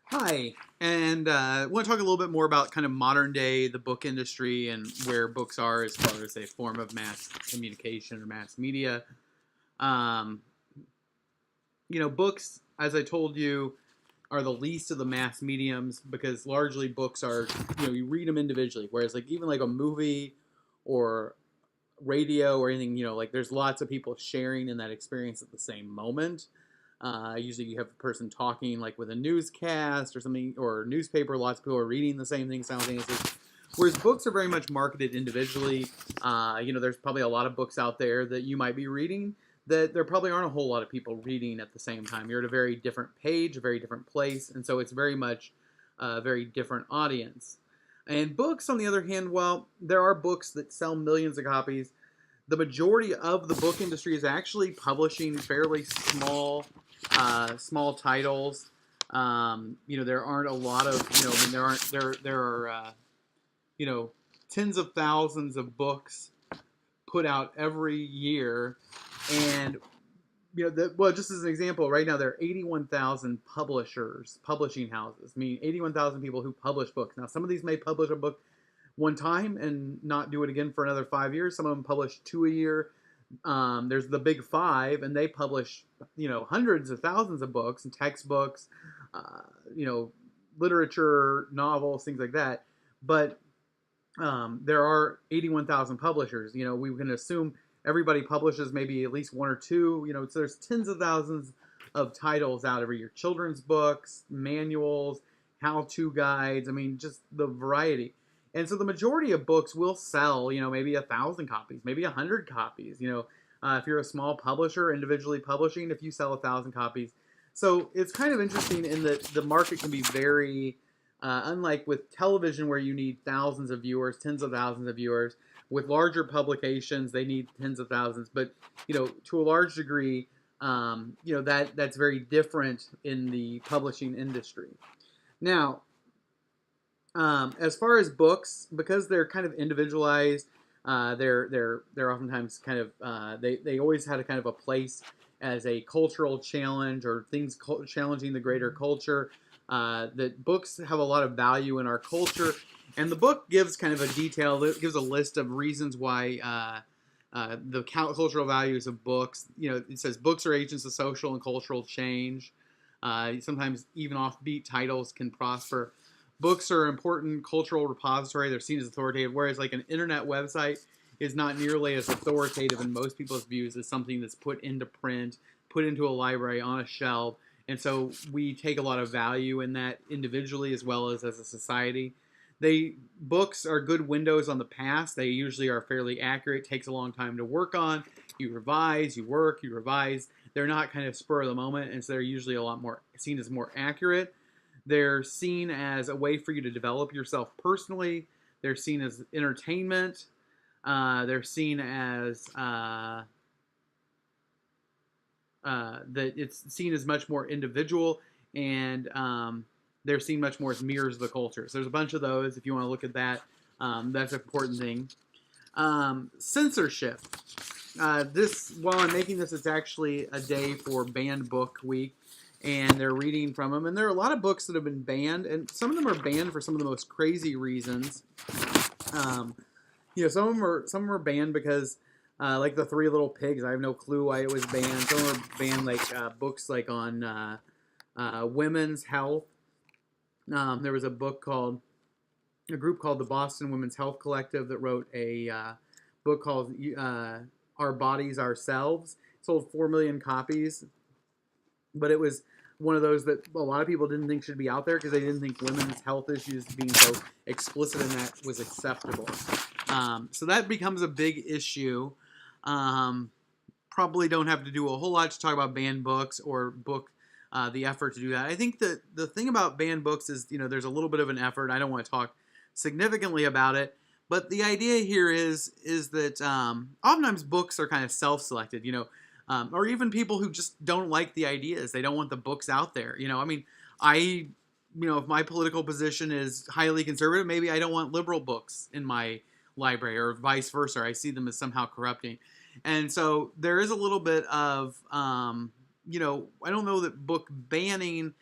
Hi, and I want to talk a little bit more about kind of modern day, the book industry, and where books are as far as a form of mass communication or mass media. Um, Books, as I told you, are the least of the mass mediums because largely books are, you read them individually. Whereas, like, even like a movie or radio or anything, like there's lots of people sharing in that experience at the same moment. Usually you have a person talking like with a newscast or something or newspaper. Lots of people are reading the same thing simultaneously. Whereas books are very much marketed individually. There's probably a lot of books out there that you might be reading that there probably aren't a whole lot of people reading at the same time. You're at a very different page, a very different place, and so it's very much a very different audience. And books, on the other hand, well, there are books that sell millions of copies. The majority of the book industry is actually publishing fairly small titles. There aren't a lot of, I mean, there are, you know, tens of thousands of books put out every year, and well, just as an example, right now there are 81,000 publishing houses, meaning 81,000 people who publish books. Now, some of these may publish a book one time and not do it again for another 5 years. Some of them publish two a year. There's the big five, and they publish, hundreds of thousands of books and textbooks, uh, you know, literature, novels, things like that. But there are 81,000 publishers. We can assume everybody publishes maybe at least one or two. So there's tens of thousands of titles out every year: children's books, manuals, how-to guides. I mean, just the variety. And so the majority of books will sell, maybe 1,000 copies, maybe 100 copies. If you're a small publisher, individually publishing, if you sell 1,000 copies. So it's kind of interesting in that the market can be very unlike with television, where you need thousands of viewers, tens of thousands of viewers. With larger publications, they need tens of thousands. But to a large degree, that's very different in the publishing industry. Now, as far as books, because they're kind of individualized, they're oftentimes kind of they always had a kind of a place as a cultural challenge or things challenging the greater culture. That books have a lot of value in our culture, and the book gives kind of a detail. It gives a list of reasons why the cultural values of books. It says books are agents of social and cultural change. Sometimes even offbeat titles can prosper. Books are an important cultural repository. They're seen as authoritative, whereas like an internet website is not nearly as authoritative in most people's views as something that's put into print, put into a library on a shelf. And so we take a lot of value in that individually as well as a society. Books are good windows on the past. They usually are fairly accurate. Takes a long time to work on. You revise, you work, you revise. They're not kind of spur of the moment, and so they're usually a lot more seen as more accurate. They're seen as a way for you to develop yourself personally. They're seen as entertainment. They're seen as that it's seen as much more individual, and they're seen much more as mirrors of the culture. So there's a bunch of those. If you want to look at that, that's an important thing. Censorship. While I'm making this, it's actually a day for Banned Book Week, and they're reading from them. And there are a lot of books that have been banned, and some of them are banned for some of the most crazy reasons. Some of them are banned because, like the Three Little Pigs, I have no clue why it was banned. Some of them are banned, like books like on women's health. There was a group called the Boston Women's Health Collective that wrote a book called Our Bodies, Ourselves. It sold 4 million copies, but it was one of those that a lot of people didn't think should be out there because they didn't think women's health issues being so explicit in that was acceptable. So that becomes a big issue. Probably don't have to do a whole lot to talk about banned books or the effort to do that. I think that the thing about banned books is, there's a little bit of an effort. I don't want to talk significantly about it, but the idea here is that oftentimes books are kind of self-selected, or even people who just don't like the ideas. They don't want the books out there. If my political position is highly conservative, maybe I don't want liberal books in my library, or vice versa. I see them as somehow corrupting. And so there is a little bit of, I don't know that book banning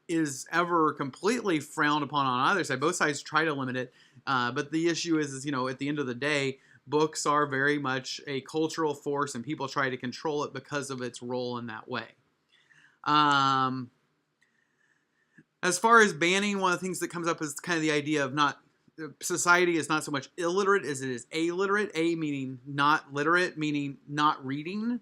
is ever completely frowned upon on either side. Both sides try to limit it, but the issue is, at the end of the day, books are very much a cultural force, and people try to control it because of its role in that way. As far as banning, one of the things that comes up is kind of the idea of society is not so much illiterate as it is illiterate. A meaning not literate, meaning not reading.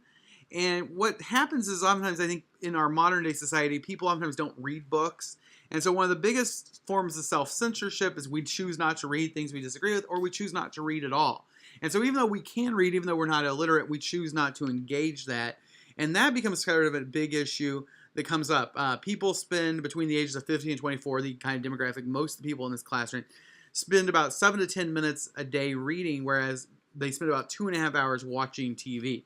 And what happens is oftentimes, I think, in our modern day society, people oftentimes don't read books. And so one of the biggest forms of self-censorship is we choose not to read things we disagree with, or we choose not to read at all. And so even though we can read, even though we're not illiterate, we choose not to engage that. And that becomes kind of a big issue that comes up. People spend between the ages of 15 and 24, the kind of demographic most of the people in this classroom, spend about 7 to 10 minutes a day reading, whereas they spend about 2.5 hours watching TV.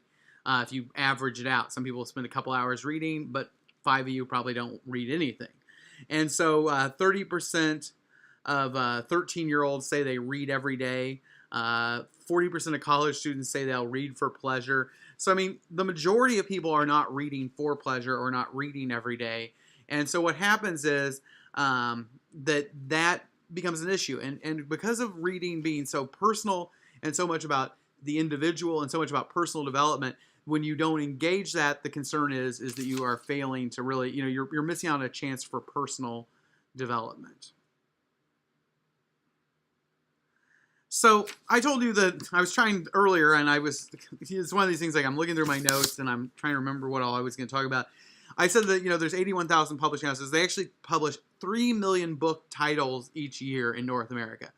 If you average it out, some people spend a couple hours reading, but 5 of you probably don't read anything. And so 30% of 13-year-olds say they read every day. 40% of college students say they'll read for pleasure. So, I mean, the majority of people are not reading for pleasure or not reading every day. And so what happens is that becomes an issue. And because of reading being so personal and so much about the individual and so much about personal development, when you don't engage that, the concern is that you are failing to really, you're missing out on a chance for personal development. So I told you that I was trying earlier, and it's one of these things, like I'm looking through my notes and I'm trying to remember what all I was going to talk about. I said that, there's 81,000 publishing houses. They actually publish 3 million book titles each year in North America.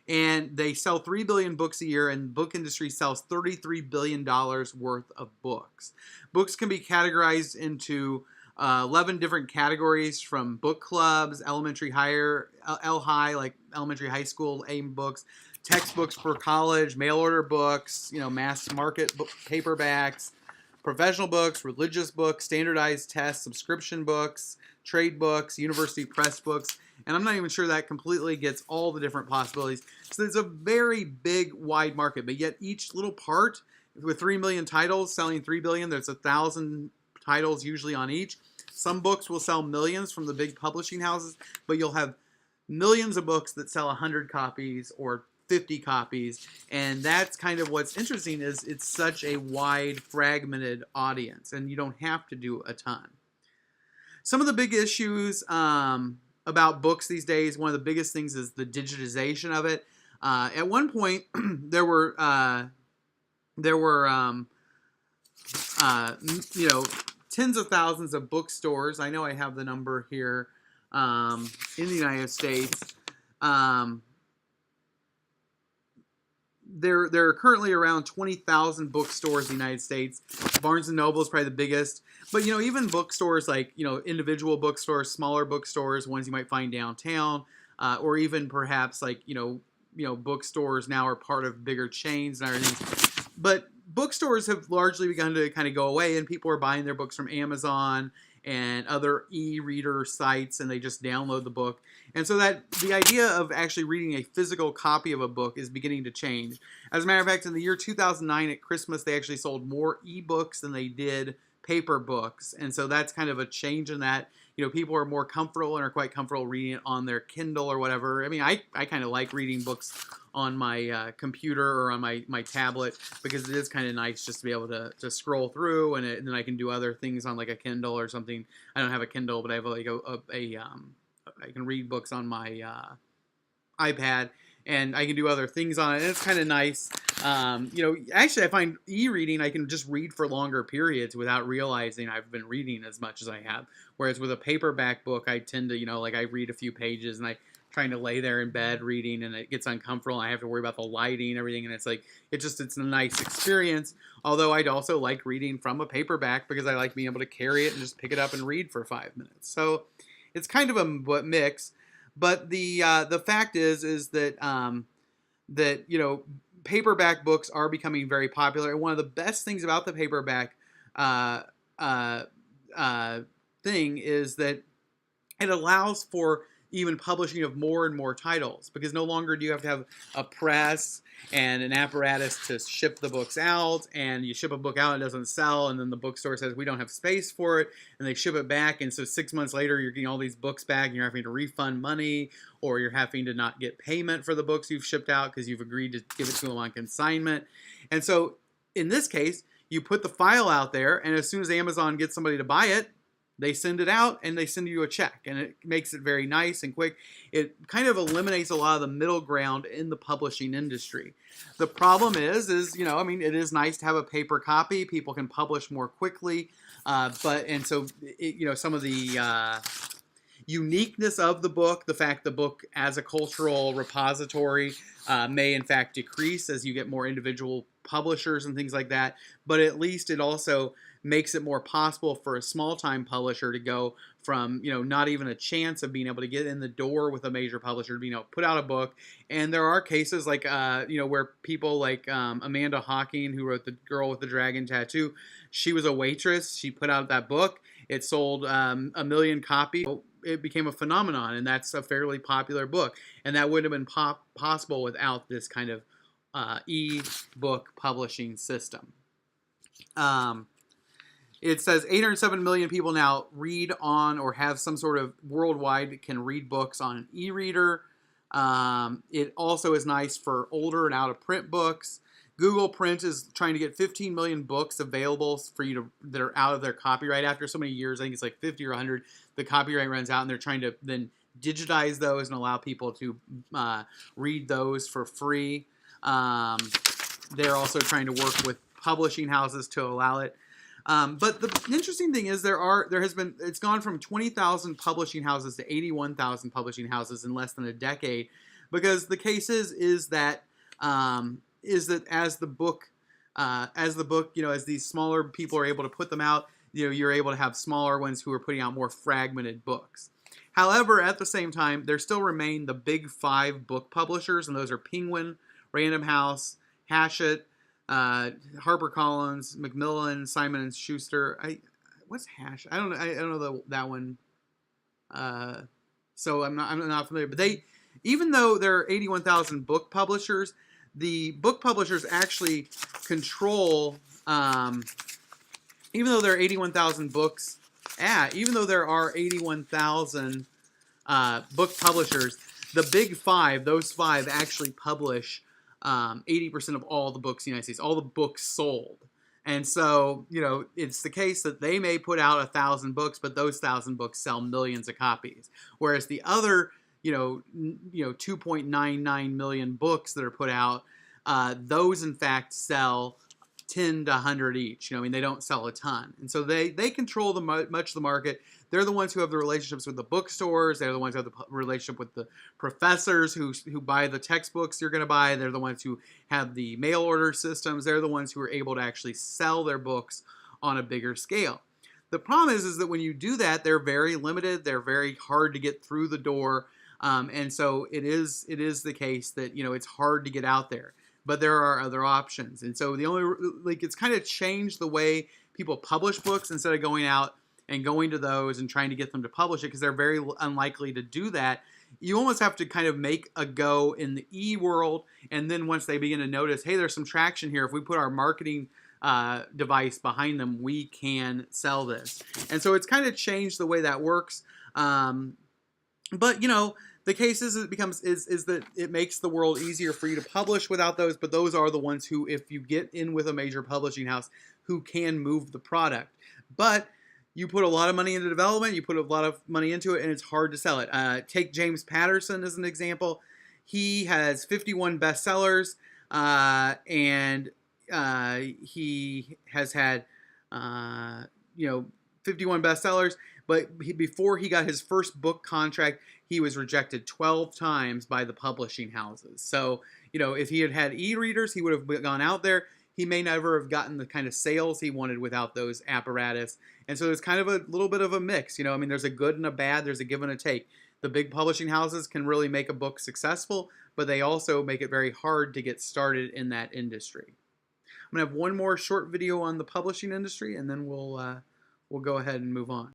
And they sell 3 billion books a year, and the book industry sells $33 billion worth of books. Books can be categorized into 11 different categories, from book clubs, elementary higher, L-high, like elementary high school AIM books, textbooks for college, mail order books, mass market paperbacks, professional books, religious books, standardized tests, subscription books, trade books, university press books, and I'm not even sure that completely gets all the different possibilities. So it's a very big, wide market, but yet each little part, with 3 million titles selling 3 billion, there's 1,000 titles usually on each. Some books will sell millions from the big publishing houses, but you'll have millions of books that sell 100 copies or 50 copies, and that's kind of what's interesting, is it's such a wide, fragmented audience, and you don't have to do a ton. Some of the big issues about books these days, one of the biggest things is the digitization of it. At one point, there were tens of thousands of bookstores. I know I have the number here in the United States. There are currently around 20,000 bookstores in the United States. Barnes & Noble is probably the biggest. But, even bookstores like, individual bookstores, smaller bookstores, ones you might find downtown, or even perhaps like, bookstores now are part of bigger chains and everything. But bookstores have largely begun to kind of go away, and people are buying their books from Amazon and other e-reader sites, and they just download the book. And so that the idea of actually reading a physical copy of a book is beginning to change. As a matter of fact, in the year 2009 at Christmas, they actually sold more e-books than they did paper books. And so that's kind of a change in that. People are more comfortable and are quite comfortable reading it on their Kindle or whatever. I mean, I kind of like reading books on my computer or on my tablet, because it is kind of nice just to be able to scroll through, and then I can do other things on like a Kindle or something. I don't have a Kindle, but I have like I can read books on my iPad, and I can do other things on it, and it's kind of nice. Actually, I find e-reading, I can just read for longer periods without realizing I've been reading as much as I have. Whereas with a paperback book, I tend to, I read a few pages, and I trying to lay there in bed reading, and it gets uncomfortable, and I have to worry about the lighting and everything, and it's like, it's a nice experience. Although I'd also like reading from a paperback, because I like being able to carry it and just pick it up and read for 5 minutes. So it's kind of a mix. But the fact is that paperback books are becoming very popular. And one of the best things about the paperback thing is that it allows for even publishing of more and more titles, because no longer do you have to have a press and an apparatus to ship the books out, and you ship a book out, it doesn't sell, and then the bookstore says we don't have space for it, and they ship it back, and so 6 months later you're getting all these books back and you're having to refund money, or you're having to not get payment for the books you've shipped out because you've agreed to give it to them on consignment. And so in this case, you put the file out there, and as soon as Amazon gets somebody to buy it, they send it out and they send you a check, and it makes it very nice and quick. It kind of eliminates a lot of the middle ground in the publishing industry. The problem is I mean, it is nice to have a paper copy. People can publish more quickly, some of the uniqueness of the book, the fact the book as a cultural repository may in fact decrease as you get more individual publishers and things like that, but at least it also makes it more possible for a small-time publisher to go from, not even a chance of being able to get in the door with a major publisher to being able to put out a book. And there are cases like, where people like Amanda Hawking, who wrote The Girl with the Dragon Tattoo, she was a waitress. She put out that book. It sold 1 million copies. It became a phenomenon, and that's a fairly popular book. And that wouldn't have been possible without this kind of e-book publishing system. It says 807 million people now read on or have some sort of worldwide can read books on an e-reader. It also is nice for older and out-of-print books. Google Print is trying to get 15 million books available for you that are out of their copyright after so many years. I think it's like 50 or 100. The copyright runs out, and they're trying to then digitize those and allow people to read those for free. They're also trying to work with publishing houses to allow it. But the interesting thing is it's gone from 20,000 publishing houses to 81,000 publishing houses in less than a decade, because the case is that as the book, as these smaller people are able to put them out, you're able to have smaller ones who are putting out more fragmented books. However, at the same time, there still remain the big 5 book publishers, and those are Penguin, Random House, Hachette, HarperCollins, Macmillan, Simon & Schuster. What's Hash? I don't know that one. So I'm not familiar. But even though there are 81,000 book publishers, the book publishers actually control. Even though there are 81,000 books, even though there are 81,000 book publishers, the big 5, those 5 actually publish 80% of all the books in the United States, all the books sold. And so, it's the case that they may put out 1,000 books, but those 1,000 books sell millions of copies. Whereas the other, 2.99 million books that are put out, those in fact sell 10 to 100 each. They don't sell a ton. And so they control much of the market. They're the ones who have the relationships with the bookstores. They're the ones who have the relationship with the professors who buy the textbooks you're going to buy. They're the ones who have the mail order systems. They're the ones who are able to actually sell their books on a bigger scale. The problem is that when you do that, they're very limited. They're very hard to get through the door. And so it is the case that, it's hard to get out there. But there are other options. And so it's kind of changed the way people publish books instead of going out and going to those and trying to get them to publish it, because they're very unlikely to do that. You almost have to kind of make a go in the e-world, and then once they begin to notice, hey, there's some traction here. If we put our marketing device behind them, we can sell this. And so it's kind of changed the way that works. But, the case is that it makes the world easier for you to publish without those, but those are the ones who, if you get in with a major publishing house, who can move the product. But you put a lot of money into development, you put a lot of money into it, and it's hard to sell it. Take James Patterson as an example. He has 51 bestsellers, and he has had 51 bestsellers. But before he got his first book contract, he was rejected 12 times by the publishing houses. So, if he had had e-readers, he would have gone out there. He may never have gotten the kind of sales he wanted without those apparatus. And so there's kind of a little bit of a mix. There's a good and a bad. There's a give and a take. The big publishing houses can really make a book successful, but they also make it very hard to get started in that industry. I'm going to have one more short video on the publishing industry, and then we'll go ahead and move on.